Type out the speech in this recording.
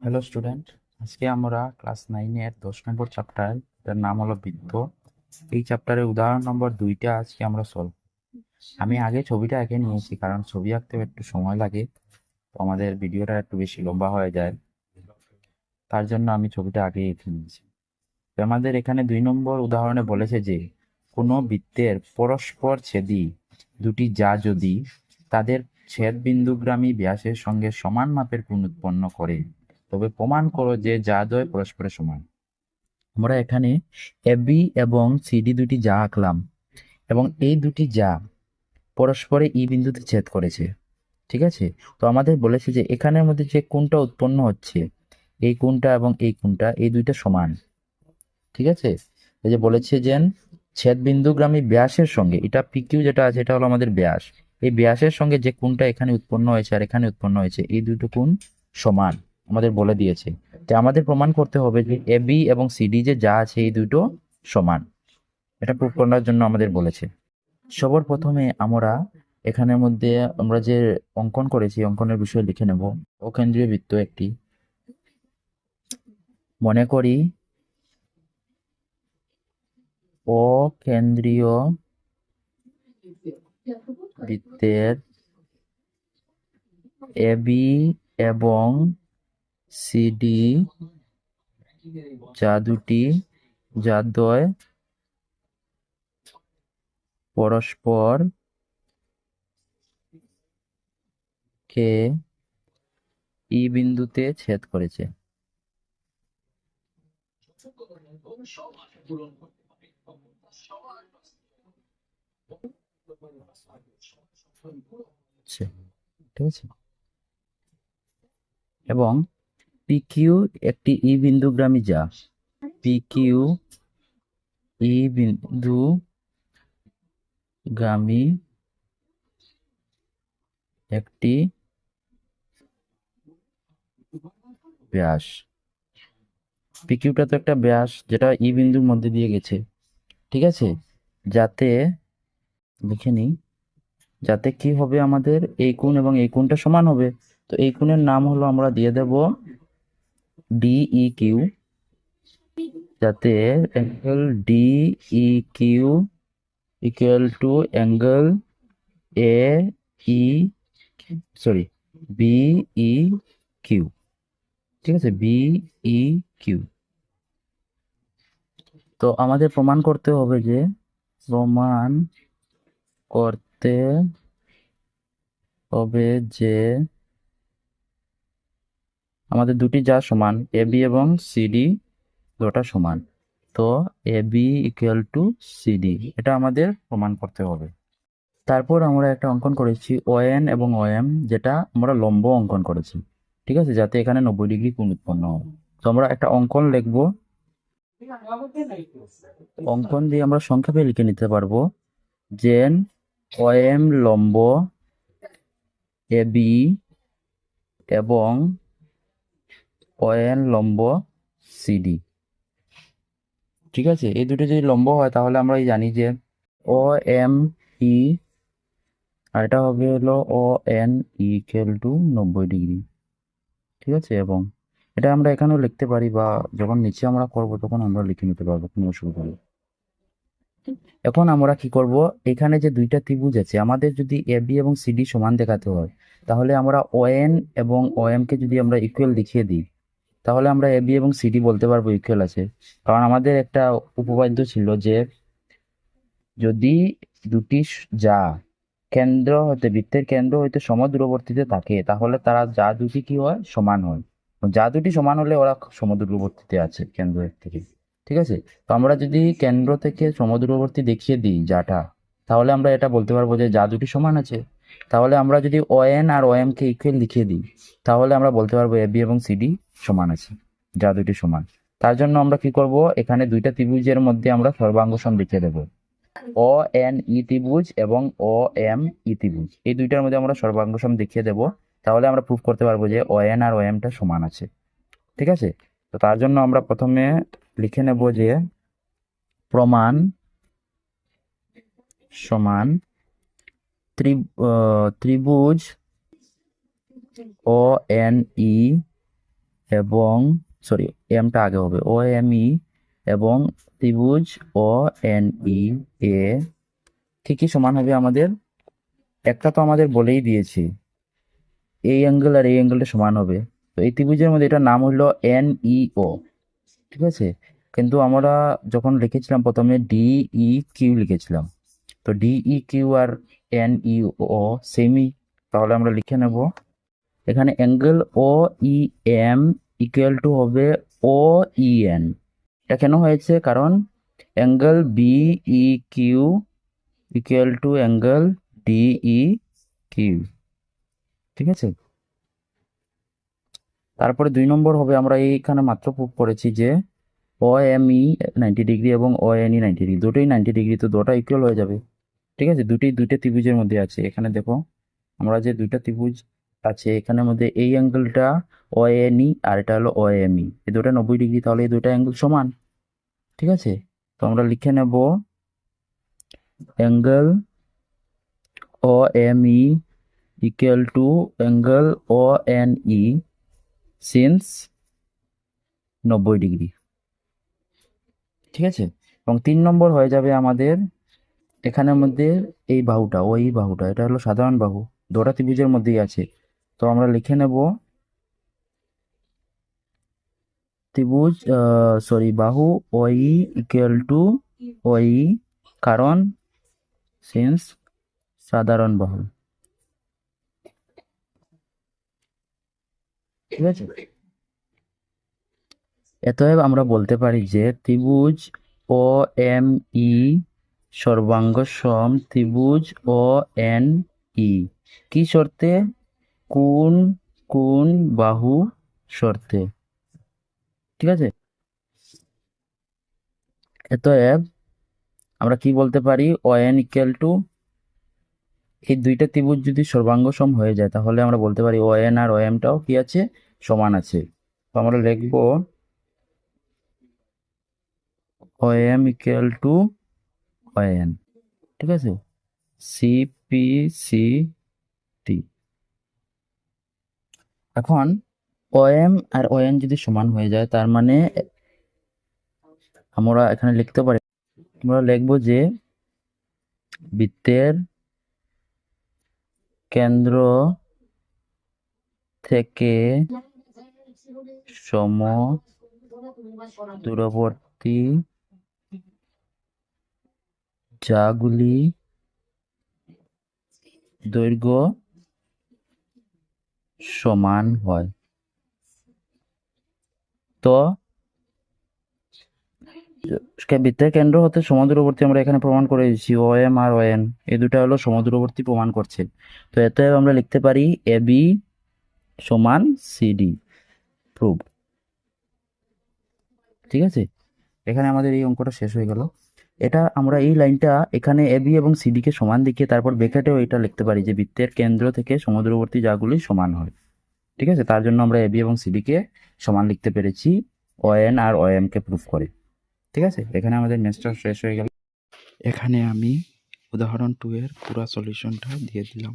Hello student, আজকে আমরা class 9-এর 10 নম্বর chapter, এটার নাম হলো বৃত্ত। এই চ্যাপ্টারের উদাহরণ নম্বর 2টা আজকে আমরা সলভ। আমি আগে ছবিটা এঁকে নিয়েছি, কারণ ছবি আঁকতে একটু সময় লাগে, তো আমাদের ভিডিওটা একটু বেশি লম্বা হয়ে যায়, তার জন্য আমি ছবিটা আগে এঁকে নিয়েছি। তো আমাদের এখানে 2 নম্বর উদাহরণে বলেছে যে কোনো বৃত্তের পরস্পর ছেদি দুটি যা যদি তাদের ছেদ বিন্দুগ্রামী ব্যাসের সঙ্গে সমান মাপের কোণ উৎপন্ন করে, তবে প্রমাণ করো যে যাদ্বয় পরস্পরের সমান। আমরা এখানে এবি এবং সিডি দুটি যা আঁকলাম, এবং এই দুটি যা পরস্পরে ই বিন্দুতে ছেদ করেছে। ঠিক আছে, তো আমাদের বলেছে যে এখানের মধ্যে যে কোণটা উৎপন্ন হচ্ছে, এই কোণটা এবং এই কোণটা, এই দুইটা সমান। ঠিক আছে, এই যে বলেছে যে ছেদ বিন্দুগ্রামী ব্যাসের সঙ্গে, এটা পিকিউ যেটা আছে এটা হলো আমাদের ব্যাস, এই ব্যাসের সঙ্গে যে কোণটা এখানে উৎপন্ন হয়েছে আর এখানে উৎপন্ন হয়েছে, এই দুটো কোণ সমান আমাদের বলে দিয়েছে। তো আমাদের প্রমাণ করতে হবে যে এবি এবং সিডি যে যা আছে এই দুটো সমান। এটা প্রুভ করার জন্য আমাদের বলেছে। সবার প্রথমে আমরা এখানের মধ্যে আমরা যে অঙ্কন করেছি অঙ্কনের বিষয়ে লিখে নেব। অকেন্দ্রীয় বৃত্ত একটি মনে করি, অকেন্দ্রীয় বৃত্তের এবি এবং সিডি যা দুটি যাদ্বয় পরস্পর কে ই বিন্দুতে ছেদ করেছে। আচ্ছা, ঠিক আছে, এবং পিকিউ একটি ই বিন্দুগ্রামী যা, পিকিউ ই বিন্দুগামী একটি ব্যাস। পিকিউটা তো একটা ব্যাস যেটা ই বিন্দুর মধ্যে দিয়ে গেছে। ঠিক আছে, যাতে লিখে নিই, যাতে কি হবে, আমাদের এই কোণ এবং এই কোণটা সমান হবে। তো এই কোণের নাম হলো, আমরা দিয়ে দেব ডিই কিউ, যাতে angle D E Q equal to angle A E sorry B E Q. ঠিক আছে, বিই কিউ। তো আমাদের প্রমাণ করতে হবে যে, প্রমাণ করতে হবে যে আমাদের দুটি যা সমান, এবি এবং সিডি দুটো সমান। তো এবি ইকুয়াল টু সিডি, এটা আমাদের প্রমাণ করতে হবে। তারপর আমরা একটা অঙ্কন করেছি ওএন এবং ওএম, যেটা আমরা লম্ব অঙ্কন করেছি। ঠিক আছে, যাতে এখানে 90 ডিগ্রি কোণ উৎপন্ন হয়। তো আমরা একটা অঙ্কন লিখব। অঙ্কন দিয়ে আমরা সংক্ষেপে লিখে নিতে পারবো যে ওএম লম্ব এবি এবং ওএন লম্ব সিডি। ঠিক আছে, এই দুটো যদি লম্ব হয় তাহলে আমরা জানি যে ও এম ই, আর এটা হবে হলো O N equal to 90 degree. ঠিক আছে, এবং এটা আমরা এখানেও লিখতে পারি, বা যখন নিচে আমরা করব তখন আমরা লিখে নিতে পারবো, কোনো অসুবিধা নেই। এখন আমরা কি করব, এখানে যে দুইটা ত্রিভুজ আছে, আমাদের যদি এ বি এবং সিডি সমান দেখাতে হয়, তাহলে আমরা ও এন এবং ও এম কে যদি আমরা ইকুয়াল দেখিয়ে দিই, তাহলে আমরা এ বি এবং সিডি বলতে পারবো ইকুয়াল আছে। কারণ আমাদের একটা উপপাদ্য ছিল যে যদি দুটি যা কেন্দ্র হতে, বৃত্তের কেন্দ্র হইতে সমদূরবর্তীতে থাকে, তাহলে তারা যা দুটি কি হয়, সমান হয়। যা দুটি সমান হলে ওরা সমদূরবর্তীতে আছে কেন্দ্রের থেকে। ঠিক আছে, তো আমরা যদি কেন্দ্র থেকে সমদূরবর্তী দেখিয়ে দিই যাটা, তাহলে আমরা এটা বলতে পারবো যে যা দুটি সমান আছে। তাহলে আমরা যদি ও এন আর ও এম কে ইকুয়াল লিখিয়ে দিই, তাহলে আমরা বলতে পারবো এ বি এবং সিডি সমান আছে, যা দুটি সমান। তার জন্য আমরা কি করব, এখানে দুইটা ত্রিভুজের মধ্যে আমরা সর্বাঙ্গ সম লিখে দেবো। ও এন ই ত্রিভুজ এবং ও এম ই ত্রিভুজ, এই দুইটার মধ্যে আমরা সর্বাঙ্গ সম দেখিয়ে দেব। তাহলে আমরা প্রুভ করতে পারবো যে ও এন আর ও এমটা সমান আছে। ঠিক আছে, তো তার জন্য আমরা প্রথমে লিখে নেব যে প্রমাণ সমান ত্রিভুজ ও এন ই এবং সরি এমটা আগে হবে, ও এম ই এবং ত্রিভুজ ও এন ই এ ঠিকই সমান হবে আমাদের, একটা তো আমাদের বলেই দিয়েছি এই অ্যাঙ্গেল আর এই অ্যাঙ্গেলটা সমান হবে। তো এই ত্রিভুজের মধ্যে এটার নাম হলো এন ই ও, ঠিক আছে। কিন্তু আমরা যখন লিখেছিলাম প্রথমে ডি ই কিউ লিখেছিলাম, তো ডি ই কিউ আর এন ই ও সেমই, তাহলে আমরা লিখে নেব এখানে angle O E M equal to হবে ও ই এন। এটা কেন হয়েছে? কারণ angle B E Q equal to angle D E Q, ঠিক আছে। তারপরে 2 নম্বর হবে, আমরা এইখানে মাত্র প্রুভ করেছি যে ও এম ই 90 ডিগ্রি এবং ও এন ই 90 ডিগ্রি, দুটোই 90 ডিগ্রি, তো দুটো ইকুয়াল হয়ে যাবে, ঠিক আছে। দুইটা ত্রিভুজের মধ্যে আছে, এখানে দেখো আমরা যে দুইটা ত্রিভুজ আছে এখানের মধ্যে এই অ্যাঙ্গেলটা ও এন ই আর এটা হলো ও এম ই, এই দুটো 90 ডিগ্রি, তাহলে এই দুটো অ্যাঙ্গেল সমান, ঠিক আছে। তো আমরা লিখে নেব angle O M E equal to angle O N E since 90 degree, ঠিক আছে। এবং 3 নম্বর হয়ে যাবে আমাদের এখানের মধ্যে এই বাহুটা, ওই বাহুটা, এটা হলো সাধারণ বাহু, দুটো ত্রিভুজের মধ্যেই আছে। তো আমরা লিখে নেব ত্রিভুজ সরি বাহু ওই ইকুয়াল টু ওই, কারণ সিন্স সাধারণ বাহু, ঠিক আছে। অতএব আমরা বলতে পারি যে ত্রিভুজ ও এম ই সর্বাঙ্গ সম ত্রিভুজ ও এন ই, কি শর্তে? কোন কোন বাহু শর্তে, ঠিক আছে। অতএব আমরা কি বলতে পারি, ও এন ইকুয়াল টু, এই দুইটা ত্রিভুজ যদি সর্বাঙ্গ সম হয়ে যায় তাহলে আমরা বলতে পারি ও এন আর ও এমটাও কি আছে, সমান আছে। তো আমরা লিখব O M equal to O N, ঠিক আছে, সি পি সি টি। এখন ও এম আর ও এন যদি সমান হয়ে যায় তার মানে আমরা এখানে লিখতে পারি, আমরা লিখবো যে বৃত্তের কেন্দ্র থেকে সম দূরবর্তী যাগুলি দৈর্ঘ্য সমান হয়, তো বৃত্তের কেন্দ্র হতে সমদূরবর্তী আমরা এখানে প্রমাণ করে দিচ্ছি, ও এম আর ও এন এই দুটো হলো সমদূরবর্তী প্রমাণ করছে। তো এতে আমরা লিখতে পারি এ বি সমান সিডি, প্রুভ, ঠিক আছে। এখানে আমাদের এই অঙ্কটা শেষ হয়ে গেল। এটা আমরা এই লাইনটা এখানে এ বি এবং সিডি কে সমান দিকে তারপর ব্র্যাকেটেও এটা লিখতে পারি যে বৃত্তের কেন্দ্র থেকে সমদূরবর্তী যাগুলি সমান হয়, ঠিক আছে। তার জন্য আমরা এ বি এবং সিডি কে সমান লিখতে পেরেছি ও এন আর ও এম কে প্রুভ করে, ঠিক আছে। এখানে আমাদের ম্যাথটা শেষ হয়ে গেল। এখানে আমি উদাহরণ 2 এর পুরো সলিউশনটা দিয়ে দিলাম।